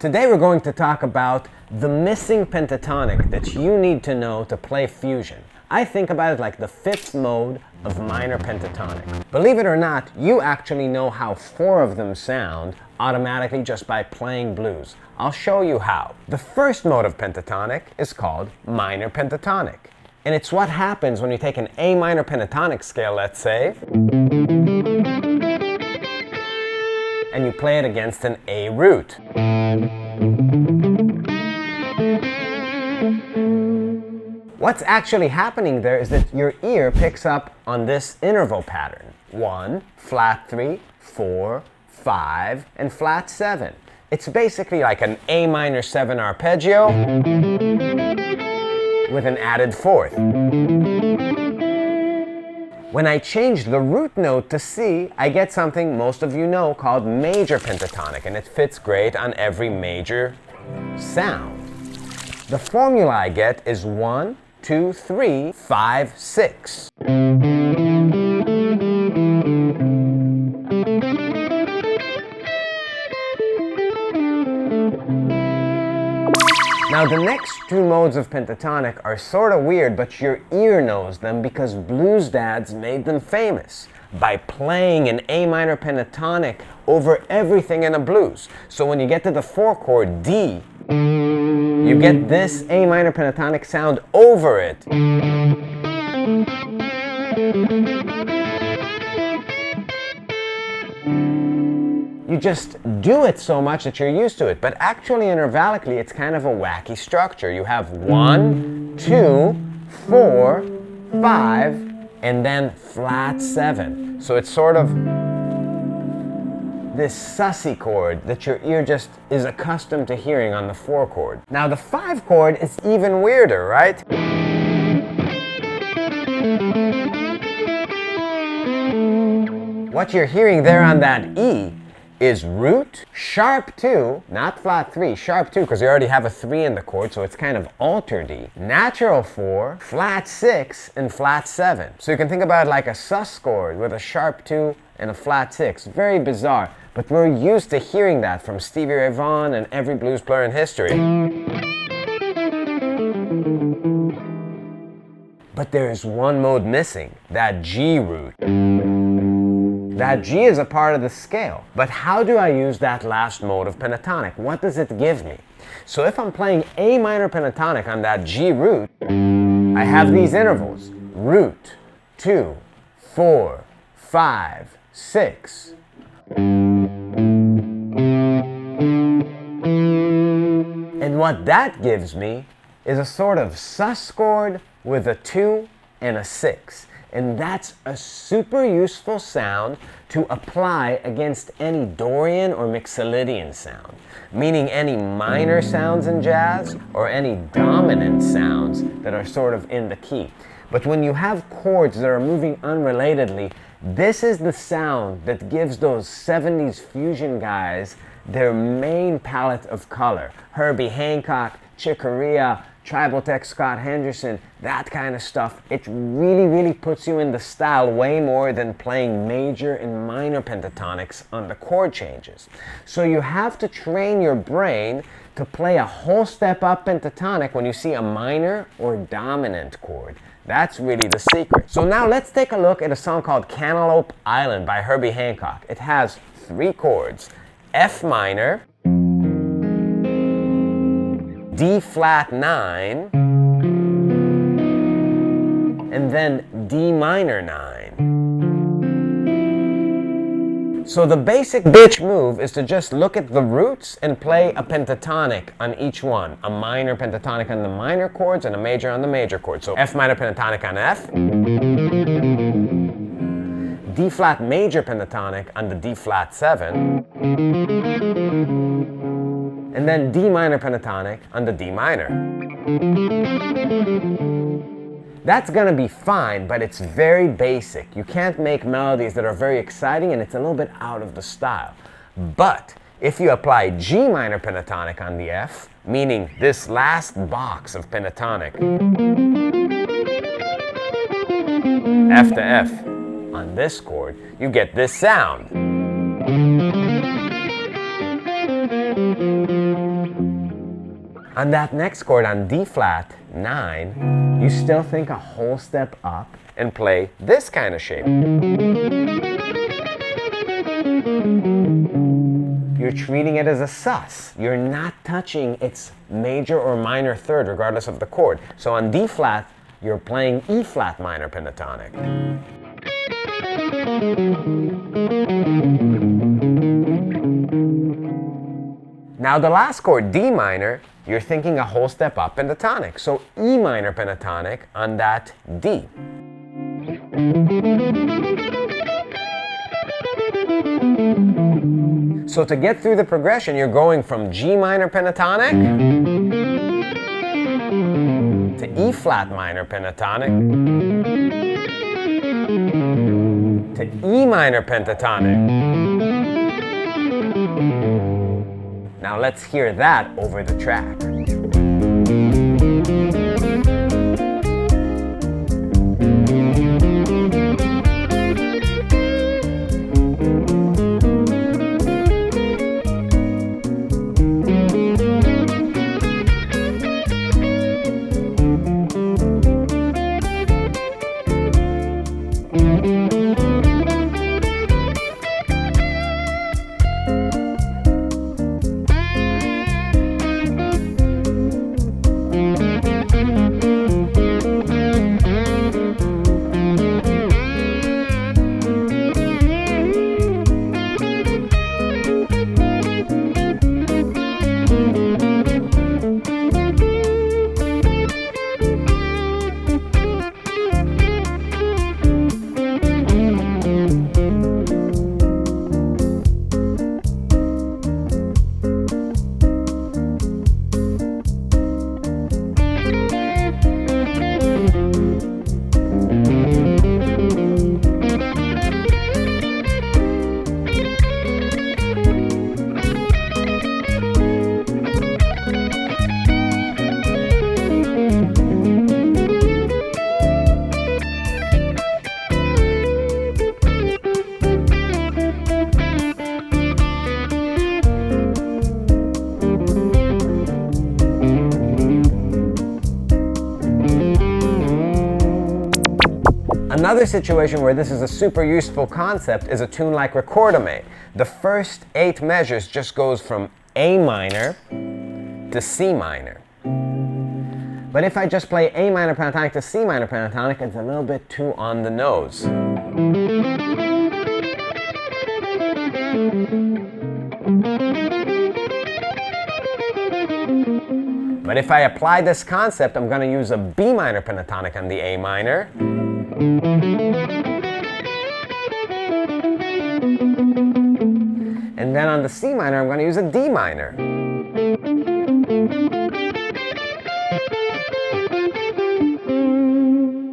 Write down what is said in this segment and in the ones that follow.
Today we're going to talk about the missing pentatonic that you need to know to play fusion. I think about it like the fifth mode of minor pentatonic. Believe it or not, you actually know how 4 of them sound automatically just by playing blues. I'll show you how. The first mode of pentatonic is called minor pentatonic. And it's what happens when you take an A minor pentatonic scale, let's say, and you play it against an A root. What's actually happening there is that your ear picks up on this interval pattern. 1, flat 3, 4, 5, and flat 7. It's basically like an A minor 7 arpeggio with an added 4th. When I change the root note to C, I get something most of you know called major pentatonic, and it fits great on every major sound. The formula I get is 1, 2, 3, 5, 6. Now the next 2 modes of pentatonic are sort of weird, but your ear knows them because blues dads made them famous by playing an A minor pentatonic over everything in a blues. So when you get to the 4 chord D, you get this A minor pentatonic sound over it. You just do it so much that you're used to it. But actually, intervallically, it's kind of a wacky structure. You have 1, 2, 4, 5, and then flat 7. So it's sort of this sussy chord that your ear just is accustomed to hearing on the 4 chord. Now the 5 chord is even weirder, right? What you're hearing there on that E is root, sharp 2, not flat 3, sharp 2, because you already have a 3 in the chord, so it's kind of altered E, natural 4, flat 6, and flat 7. So you can think about it like a sus chord with a sharp 2 and a flat 6. Very bizarre, but we're used to hearing that from Stevie Ray Vaughan and every blues player in history. But there's one mode missing, that G root. That G is a part of the scale, but how do I use that last mode of pentatonic? What does it give me? So if I'm playing A minor pentatonic on that G root, I have these intervals, root, 2, 4, 5, 6. And what that gives me is a sort of sus chord with a 2 and a 6. And that's a super useful sound to apply against any Dorian or Mixolydian sound, meaning any minor sounds in jazz or any dominant sounds that are sort of in the key. But when you have chords that are moving unrelatedly, this is the sound that gives those 70s fusion guys their main palette of color. Herbie, Hancock, Corea, Tribal Tech, Scott Henderson, that kind of stuff. It really puts you in the style way more than playing major and minor pentatonics on the chord changes. So you have to train your brain to play a whole step up pentatonic when you see a minor or dominant chord. That's really the secret. So now let's take a look at a song called Canalou Island by Herbie Hancock. It has 3 chords, F minor, D flat 9, and then D minor 9. So the basic bitch move is to just look at the roots and play a pentatonic on each one. A minor pentatonic on the minor chords and a major on the major chords. So F minor pentatonic on F, D flat major pentatonic on the D flat 7, and then D minor pentatonic on the D minor. That's gonna be fine, but it's very basic. You can't make melodies that are very exciting, and it's a little bit out of the style. But if you apply G minor pentatonic on the F, meaning this last box of pentatonic, F to F on this chord, you get this sound. On that next chord, on D flat 9, you still think a whole step up and play this kind of shape. You're treating it as a sus. You're not touching its major or minor third, regardless of the chord. So on D flat, you're playing E flat minor pentatonic. Now the last chord, D minor, you're thinking a whole step up pentatonic. So E minor pentatonic on that D. So to get through the progression, you're going from G minor pentatonic to E flat minor pentatonic to E minor pentatonic. Now let's hear that over the track. Another situation where this is a super useful concept is a tune like Recordame. The first 8 measures just goes from A minor to C minor. But if I just play A minor pentatonic to C minor pentatonic, it's a little bit too on the nose. But if I apply this concept, I'm going to use a B minor pentatonic on the A minor. And then on the C minor, I'm going to use a D minor.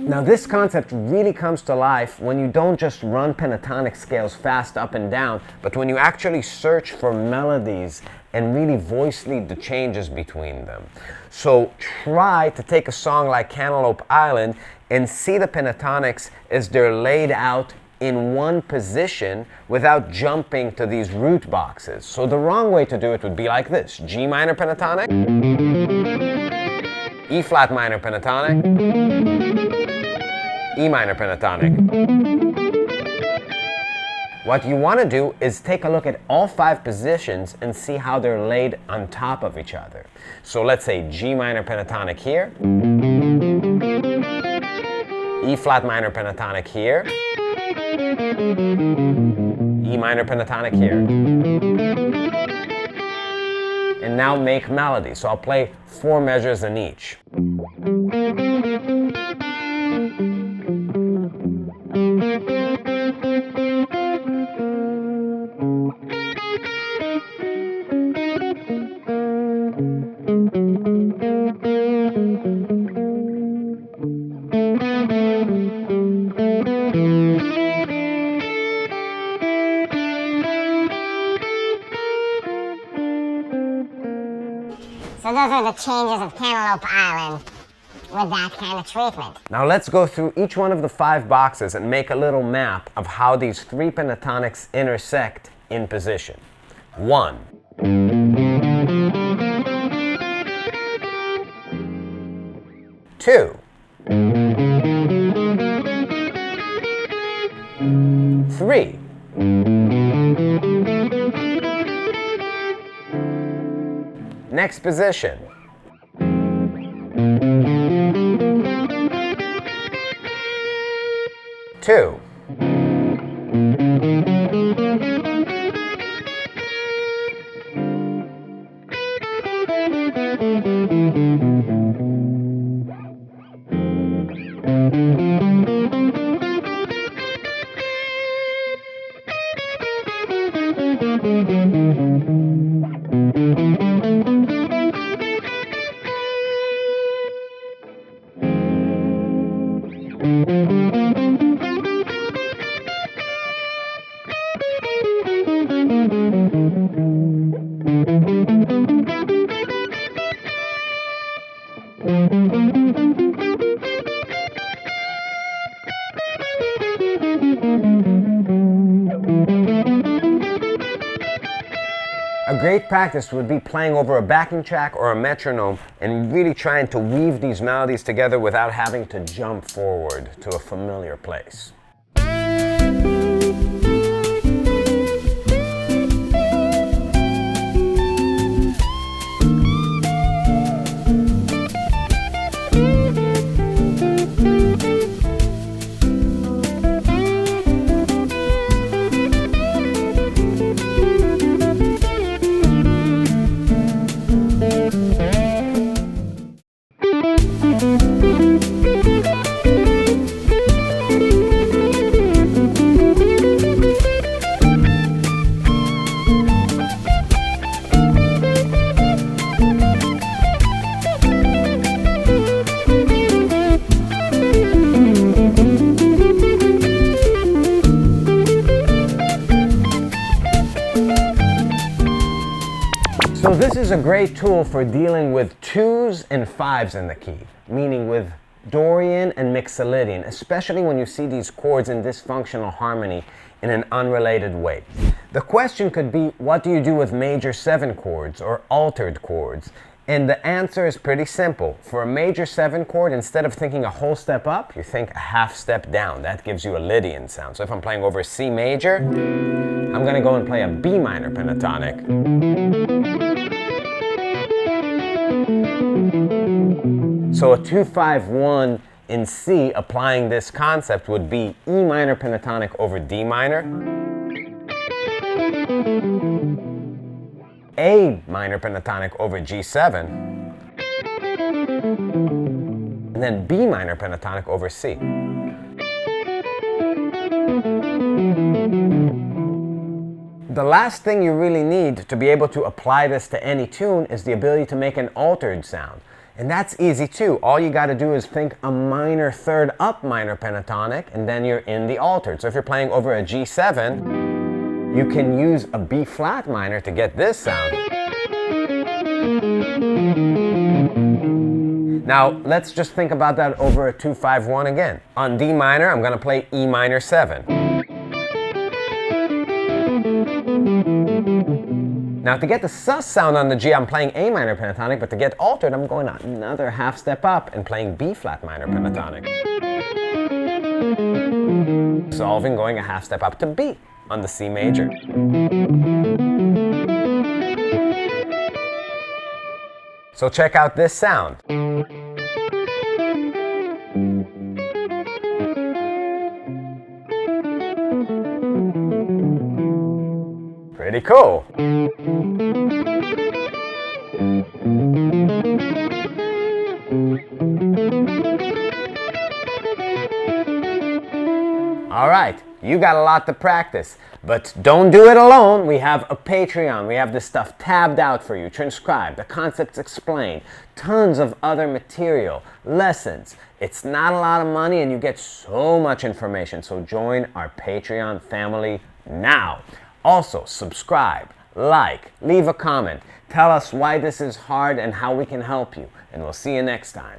Now this concept really comes to life when you don't just run pentatonic scales fast up and down, but when you actually search for melodies and really voice lead the changes between them. So try to take a song like Canalou Island and see the pentatonics as they're laid out in one position without jumping to these root boxes. So the wrong way to do it would be like this: G minor pentatonic, E flat minor pentatonic, E minor pentatonic. What you want to do is take a look at all 5 positions and see how they're laid on top of each other. So let's say G minor pentatonic here, E flat minor pentatonic here, E minor pentatonic here. And now make melody. So I'll play 4 measures in each. So those are the changes of Canalou Island with that kind of treatment. Now let's go through each one of the 5 boxes and make a little map of how these 3 pentatonics intersect in position. 1. 2, 3, next position, 2, A great practice would be playing over a backing track or a metronome and really trying to weave these melodies together without having to jump forward to a familiar place. So this is a great tool for dealing with 2s and 5s in the key, meaning with Dorian and Mixolydian, especially when you see these chords in dysfunctional harmony in an unrelated way. The question could be, what do you do with major 7 chords or altered chords? And the answer is pretty simple. For a major 7 chord, instead of thinking a whole step up, you think a half step down. That gives you a Lydian sound. So if I'm playing over a C major, I'm going to go and play a B minor pentatonic. So a 2-5-1 in C, applying this concept, would be E minor pentatonic over D minor, A minor pentatonic over G7, and then B minor pentatonic over C. The last thing you really need to be able to apply this to any tune is the ability to make an altered sound. And that's easy too. All you got to do is think a minor third up minor pentatonic, and then you're in the altered. So if you're playing over a G7, you can use a B flat minor to get this sound. Now let's just think about that over a 2-5-1 again. On D minor, I'm going to play E minor 7. Now to get the sus sound on the G, I'm playing A minor pentatonic, but to get altered, I'm going another half step up and playing B flat minor pentatonic. Solving, going a half step up to B on the C major. So check out this sound. Pretty cool. All right, you got a lot to practice, but don't do it alone. We have a Patreon. We have this stuff tabbed out for you, transcribed, the concepts explained, tons of other material, lessons. It's not a lot of money and you get so much information, so join our Patreon family now. Also, subscribe, like, leave a comment, tell us why this is hard and how we can help you, and we'll see you next time.